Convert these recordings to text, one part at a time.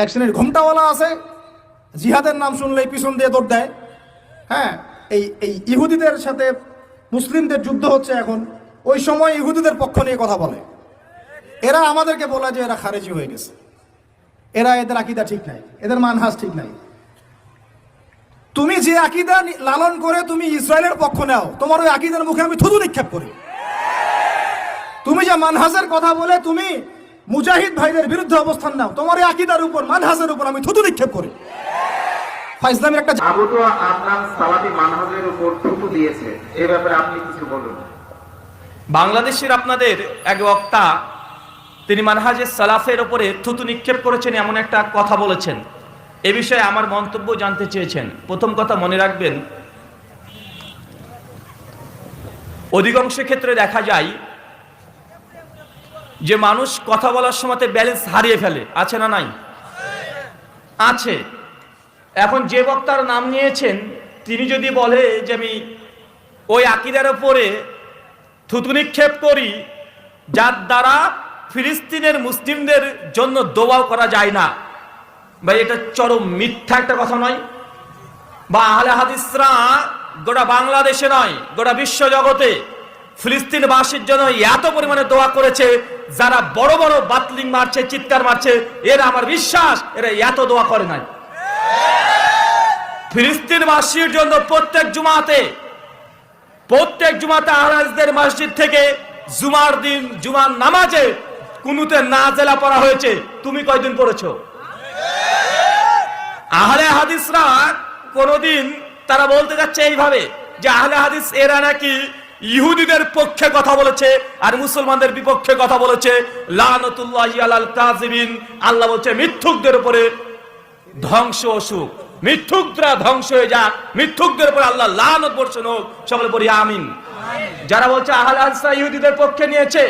এক শ্রেণীর ঘোমটাওয়ালা আছে, জিহাদের নাম শুনলেই পিছন দিয়ে দৌড় দেয়। হ্যাঁ, এই ইহুদিদের সাথে মুসলিমদের যুদ্ধ হচ্ছে এখন, ওই সময় ইহুদিদের পক্ষ নিয়ে কথা বলে। এরা আমাদেরকে বলে যে এরা খারেজি হয়ে গেছে, এদের আকীদা ঠিক নাই, এদের মানহাজ ঠিক নাই। তুমি যে আকীদা লালন করে তুমি ইসরায়েলের পক্ষ নাও, তোমার ওই আকীদার মুখে আমি থুতু নিক্ষেপ করি। তুমি যে মানহাজের কথা বলে তুমি মুজাহিদ ভাইদের বিরুদ্ধে অবস্থান নাও, তোমার এই আকীদার উপর মানহাজের উপর আমি থুতু নিক্ষেপ করি। ফাইজলামের একটা আবু তো আপনার সালাফি মানহাজের উপর থুতু দিয়েছে, এই ব্যাপারে আপনি কিছু বলুন। বাংলাদেশের আপনাদের এক বক্তা তিনি মানহাজের সালাফের উপরে থুতু নিক্ষেপ করেছেন এমন একটা কথা বলেছেন। এ বিষয়ে আমার মন্তব্য জানতে চেয়েছেন। প্রথম কথা মনে রাখবেন, অধিকাংশ ক্ষেত্রে দেখা যায় যে মানুষ কথা বলার সময় ব্যালেন্স হারিয়ে ফেলে, আছে না নাই? আছে। এখন যে বক্তার নাম নিয়েছেন তিনি যদি বলে যে আমি ওই আকীদার উপরে থুতু নিক্ষেপ করি যার দ্বারা ফিলিস্তিনের মুসলিমদের জন্য দোয়াও করা যায় না, ভাই এটা চরম মিথ্যা একটা কথা নয়? বা আহলে হাদিসরা গোটা বাংলাদেশে নয় গোটা বিশ্ব জগতে ফিলিস্তিনবাসীর জন্য এত পরিমাণে দোয়া করেছে, যারা বড় বড় বাতলিং মারছে, চিৎকার মারছে, এরা আমার বিশ্বাস এরা এত দোয়া করে নাই। ফিলিস্তিনবাসীর জন্য প্রত্যেক জুমাতে আহলে হাদিসদের মসজিদ থেকে জুমার দিন জুমার নামাজে কুনুতে নাজেলা পড়া হয়েছে। তুমি কয়দিন পড়েছো? আহলে হাদিসরা কোনদিন তারা বলতে যাচ্ছে এইভাবে যে আহলে হাদিস এরা নাকি ইহুদিদের পক্ষে কথা বলেছে আর মুসলমানদের বিপক্ষে কথা বলেছে। লানাতুল্লাহি আলাল কাযিবিন, আল্লাহ বলছে মিথ্যুকদের উপরে ধ্বংস অসুখ, মিথ্যুকরা ধ্বংস হয়ে যাক, মিথ্যুকদের উপরে আল্লাহ লানত বর্ষণ হোক। সকলে বলি আমিন। যারা বলছে আহলে হাদিসরা ইহুদিদের পক্ষে নিয়েছে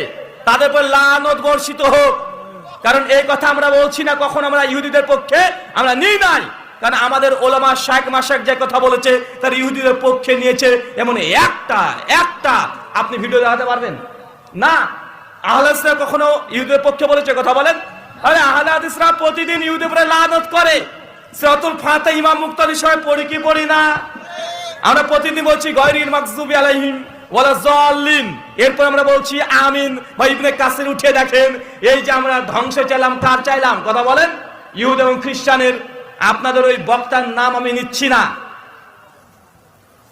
তাদের উপর লানত বর্ষিত হোক। কারণ এই কথা আমরা বলছি না কখন আমরা ইহুদিদের পক্ষে আমরা নিই নাই, কারণ আমাদের ওলামা শাইখ মাশাইখ যে কথা বলেছে তার ইহুদিদের পক্ষে নিয়েছে এমন একটা আপনি ভিডিও দেখাতে পারবেন না? আহলে হাদিসরা কখনো ইহুদিদের পক্ষে বলেছে? কথা বলেন। আরে আহলে হাদিসরা প্রতিদিন ইহুদিদের উপরে লানত করে। সূরাতুল ফাতিহা ইমাম মুক্তাদির সময় পড়ি কি পড়ি না? আমরা প্রতিদিন বলছি গায়রিল মাগযুবি আলাইহিম ওয়ালা যাল্লিন, এরপর আমরা বলছি আমিন। ভাই ইবনে কাসির উঠে দেখেন, এই যে আমরা ধ্বংস চাইলাম কার চাইলাম? কথা বলেন। ইহুদ এবং খ্রিস্টানের। আপনাদের ওই বক্তার নাম আমি নিচ্ছি না।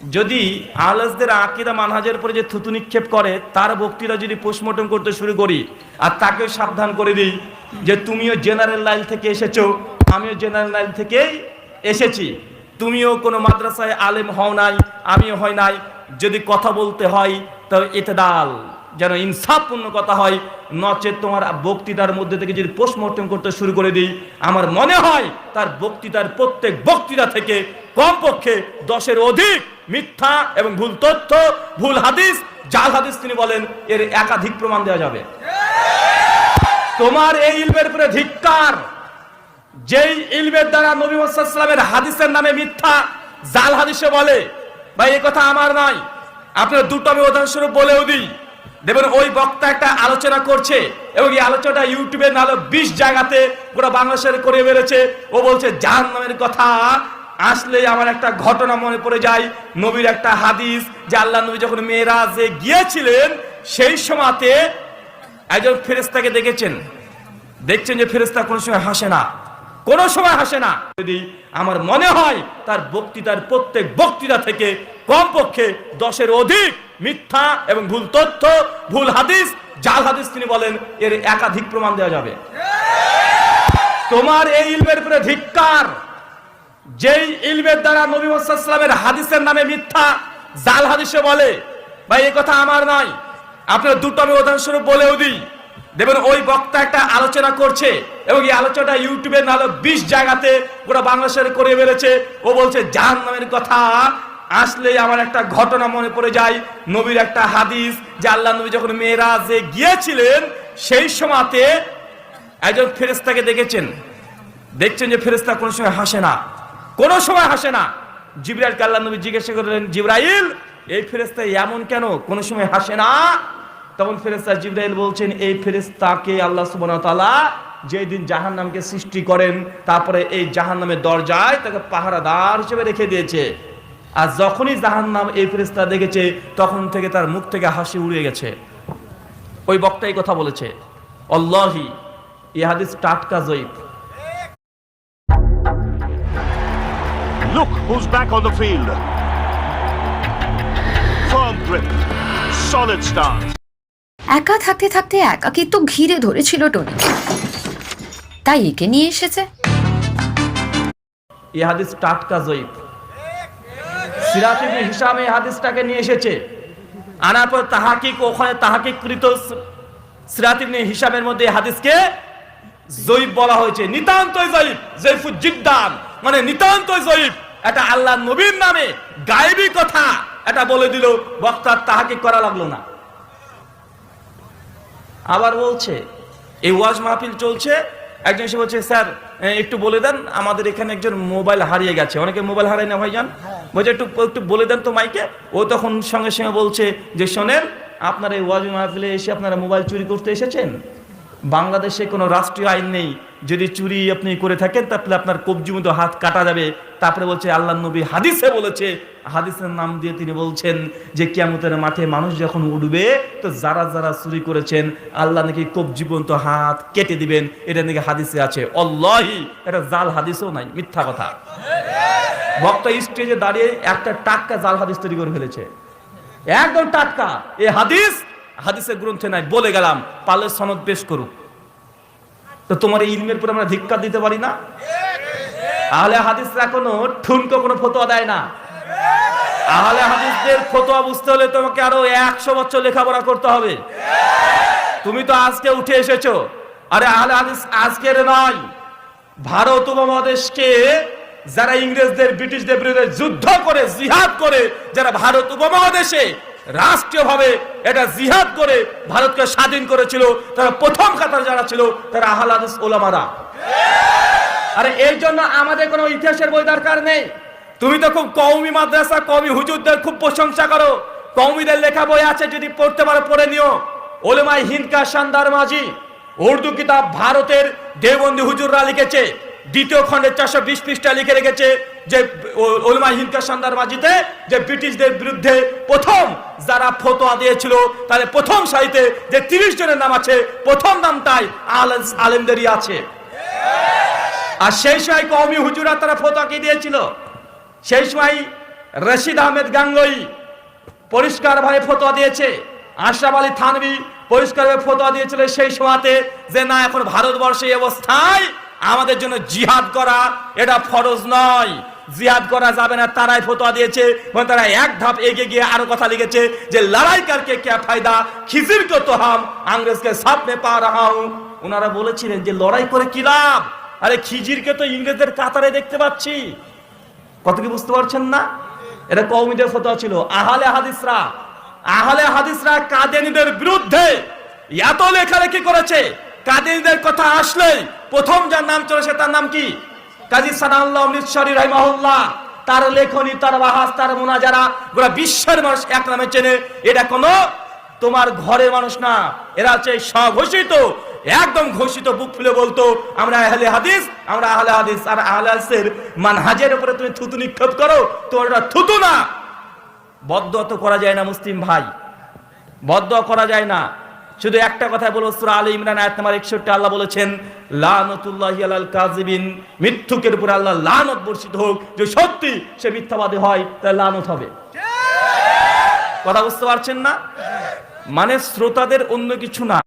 যদি আহলে হাদিসদের আকীদা মানহাজের উপরে যে থুতু নিক্ষেপ করে তার বক্তৃতা যদি পোস্টমর্টম করতে শুরু করি আর তাকেও সাবধান করে দিই যে তুমিও জেনারেল লাইন থেকে এসেছো, আমিও জেনারেল লাইন থেকেই এসেছি, তুমিও কোনো মাদ্রাসায় আলেম হও নাই, আমিও হয় নাই, যদি কথা বলতে হয় তবে ইতদাল, যেন ইনসাফপূর্ণ কথা হয়, নচেত তোমার বক্তৃতার মধ্যে থেকে যদি পোস্টমর্টম করতে শুরু করে দিই, আমার মনে হয় তার বক্তৃতার প্রত্যেক বক্তৃতা থেকে কমপক্ষে 10-এর অধিক মিথ্যা এবং ভুল তথ্য, ভুল হাদিস, জাল হাদিস তিনি বলেন, এর একাধিক প্রমাণ দেওয়া যাবে। তোমার এই ইলমের উপরে ধিক্কার, যেই ইলমের দ্বারা নবী মুহাম্মদ সাল্লাল্লাহু আলাইহি ওয়াসাল্লামের হাদিসের নামে মিথ্যা জাল হাদিসে বলে। ভাই এই কথা আমার নয়, আপনার দুটো আমি উদাহরণস্বরূপ বলেও দিই। দেখবেন ওই বক্তা একটা আলোচনা করছে এবং এই আলোচনাটা ইউটিউবে নাহলে 20 জায়গাতে পুরো বাংলাদেশের করে বেড়েছে। ও বলছে জাহান্নামের কথা আসলেই আমার একটা ঘটনা মনে পড়ে যায়, নবীর একটা হাদিস যে আল্লাহ নবী যখন মেরাজে গিয়েছিলেন সেই সময়তে একজন ফেরেশতাকে দেখছেন যে ফেরেশতা কোনো সময় হাসে না, কোনো সময় হাসে না। যদি আমার মনে হয় তার বক্তৃতার প্রত্যেক বক্তৃতা থেকে কমপক্ষে 10-এর অধিক মিথ্যা এবং ভুল তথ্য, ভুল হাদিস, জাল হাদিস তিনি বলেন, এর একাধিক প্রমাণ দেওয়া যাবে। তোমার এই ইলমের উপরে ধিক্কার, যেই ইলমের দ্বারা নবী মুহাম্মদ সাল্লাল্লাহু আলাইহি ওয়াসাল্লামের হাদিসের নামে মিথ্যা জাল হাদিসে বলে। ভাই এই কথা আমার নয়, আপনার দুটো আমি উদাহরণস্বরূপ বলেও দিই। দেখবেন ওই বক্তা একটা আলোচনা করছে এবং এই আলোচনাটা ইউটিউবে নাহলে 20 জায়গাতে পুরো বাংলাদেশের করে বেড়েছে। ও বলছে জাহান্নামের কথা আসলেই আমার একটা ঘটনা মনে পড়ে যায়, নবীর একটা হাদিস যে আল্লাহ নবী যখন মেরাজে গিয়েছিলেন সেই সময়তে একজন ফেরেশতাকে দেখছেন যে ফেরেশতা কোনো সময় হাসে না, কোনো সময় হাসে না। জিবরাইলকে আল্লাহ নবী জিজ্ঞাসা করলেন, জিবরাইল এই ফেরেশতা এমন কেন, কোনো সময় হাসে না? তখন ফেরেশতা জিবরাইল বলছেন, এই ফেরেশতাকে আল্লাহ সুবহানাহু ওয়া তাআলা যেই দিন জাহান্নামকে সৃষ্টি করেন, তারপরে এই জাহান্নামের দরজায় তাকে পাহারাদার হিসেবে রেখে দিয়েছে। আর যখনই জাহান্নাম এই ফেরেশতা দেখেছে, তখন থেকে তার মুখ থেকে হাসি উড়ে গেছে। ওই বক্তাই কথা বলেছে। আল্লাহি, এই হাদিস টাটকা জয়ীফ। Look who's back on the field. Firm grip, solid stance. একা থাকতে থাকতে একাকিত্ব ঘিরে ধরেছিল টনি, তাই একে নিয়ে এসেছে। এই হাদিস টাটকা জয়ীফ। সিরাত ইবনে হিশাম এই হাদিসটাকে নিয়ে এসেছে, আনার পর তাহাকিক, ওখানে তাহাকিককৃত সিরাত ইবনে হিশামের মধ্যে এই হাদিসকে জয়ীফ বলা হয়েছে। নিতান্তই জয়ীফ, জয়ীফুল জিদ্দান, মানে নিতান্তই জয়ীফ। এটা আল্লাহ নবীর নামে গায়েবী কথা এটা বলে দিল, বক্তার তাহাকিক করা লাগলো না। আবার বলছে এই ওয়াজ মাহফিল চলছে, একজন এসে বলছে, স্যার একটু বলে দেন, আমাদের এখানে একজন মোবাইল হারিয়ে গেছে। অনেকে মোবাইল হারায় না ভাইজান, বলছে একটু বলে দেন তো মাইকে। ও তখন সঙ্গে সঙ্গে বলছে যে শোনেন, আপনারা এই ওয়াজ মাহফিলে এসে আপনারা মোবাইল চুরি করতে এসেছেন। বাংলাদেশে কোনো রাষ্ট্রীয় আইন নেই, যদি চুরি আপনি করে থাকেন তাহলে আপনার কবজি মতো হাত কাটা যাবে। তারপরে বলছে আল্লাহ নবী হাদিসে বলেছে, হাদিসের নাম দিয়ে তিনি বলছেন যে কিয়ামতের মাঠে মানুষ যখন উঠবে, তো যারা যারা চুরি করেছেন আল্লাহ নাকি কবজি পর্যন্ত হাত কেটে দিবেন। এটা নাকি হাদিসে আছে। আল্লাহি, এটা জাল হাদিসও নাই, মিথ্যা কথা। বক্তা স্টেজে দাঁড়িয়ে একটা টাটকা জাল হাদিস তৈরি করে ফেলেছে, একদম টাটকা। এই হাদিস হাদিসের গ্রন্থে নাই, বলে গেলাম, পারলে সনদ পেশ করুক। তো তোমার এই ইলমের পর আমরা ধিক্কার দিতে পারি না? আহলে হাদিসরা কোনো ঠুনকো কোনো ফতোয়া দেয় না। আহলে হাদিসদের ফতোয়া বুঝতে হলে তোমাকে আরো 100 বছর লেখাপড়া করতে হবে। তুমি তো আজকে উঠে এসেছো। আরে আহলে হাদিস আজকের নয়, ভারত উপমহাদেশকে যারা ইংরেজদের, ব্রিটিশদের বিরুদ্ধে যুদ্ধ করে, জিহাদ করে, যারা ভারত উপমহাদেশে রাষ্ট্রীয়ভাবে এটা জিহাদ করে ভারতকে স্বাধীন করেছিল, তারা প্রথম কাতার যারা ছিল তারা আহলে হাদিস ওলামারা। আরে এই জন্য আমাদের কোনো ইতিহাসের বই দরকার নেই। তুমি তো খুব কওমি মাদ্রাসা, কওমি হুজুরদের খুব প্রশংসা করো। কওমিদের লেখা বই আছে, যদি পড়তে পারো পড়ে নিও। ওলেমায়ে হিন্দ কা শানদার মাঝি উর্দু কিতাব ভারতের দেওবন্দি হুজুররা লিখেছে, দ্বিতীয় খণ্ডের 420 পৃষ্ঠা লিখে রেখেছে যে ওলেমায়ে হিন্দ কা শানদার মাঝিতে যে ব্রিটিশদের বিরুদ্ধে প্রথম যারা ফতোয়া দিয়েছিল, তাহলে প্রথম সারিতে যে 30 জনের নাম আছে, প্রথম নামটাই আলেমদেরই আছে। আর সেই সময় কওমি হুজুরা তারা ফতোয়া কি দিয়েছিল? সেই সময় রশিদ আহমেদ গাঙ্গুই পরিষ্কারভাবে ফতোয়া দিয়েছে, আশরাফ আলী থানভী পরিষ্কারভাবে ফতোয়া দিয়েছিল সেই সময়তে যে না, এখন ভারতবর্ষে এই অবস্থায় আমাদের জন্য জিহাদ করা এটা ফরজ নয়, জিহাদ করা যাবে না। তারাই ফতোয়া দিয়েছে এবং তারা এক ধাপ এগিয়ে গিয়ে আরো কথা লিখেছে যে লড়াই করকে क्या फायदा, খিজির को तो हम अंग्रेज के साथ में पा रहा हूं। ওনারা বলেছিলেন যে লড়াই করে কি লাভ? আরে খিজিরকে তো ইংরেজদের কাতারে দেখতে পাচ্ছি। কত কি বুঝতে পারছেন না? এটা কওমিদের ফতোয়া ছিল। আহলে হাদিসরা কাদিয়ানীদের বিরুদ্ধে এত লেখালেখি করেছে। কাদিয়ানীদের কথা আসলে প্রথম যার নাম চলেছে তার নাম কি? কাজী সানাউল্লাহ অমৃতসরী রাহিমাহুল্লাহ। তার লেখনী, তার বাহাস, তার মুনাজারা গোটা বিশ্বের মানুষ এক নামে চেনে। এটা কোনো তোমার ঘরের মানুষ না, এরা হচ্ছে স্বঘোষিত, একদম ঘোষিত, বুক ফুলে বলতো আমরা আহলে হাদিস, আমরা আহলে হাদিস। আর আহলে হাদিসের মানহাজের উপরে তুমি থুতু নিক্ষেপ করো, তোমার এটা থুতু না। বদদোয়া তো করা যায় না মুসলিম ভাই, বদদোয়া করা যায় না। শুধু একটা কথাই বলবো, সূরা আলে ইমরান আয়াত নাম্বার 61 আল্লাহ বলেছেন লানাতুল্লাহি আলাল কাযিবিন, মিথ্যুকের উপর আল্লাহ লানত বর্ষিত হোক। যে সত্যি সে মিথ্যাবাদী হয় তার লানত হবে। কথা বুঝতে পারছেন না? মানে শ্রোতাদের অন্য কিছু না।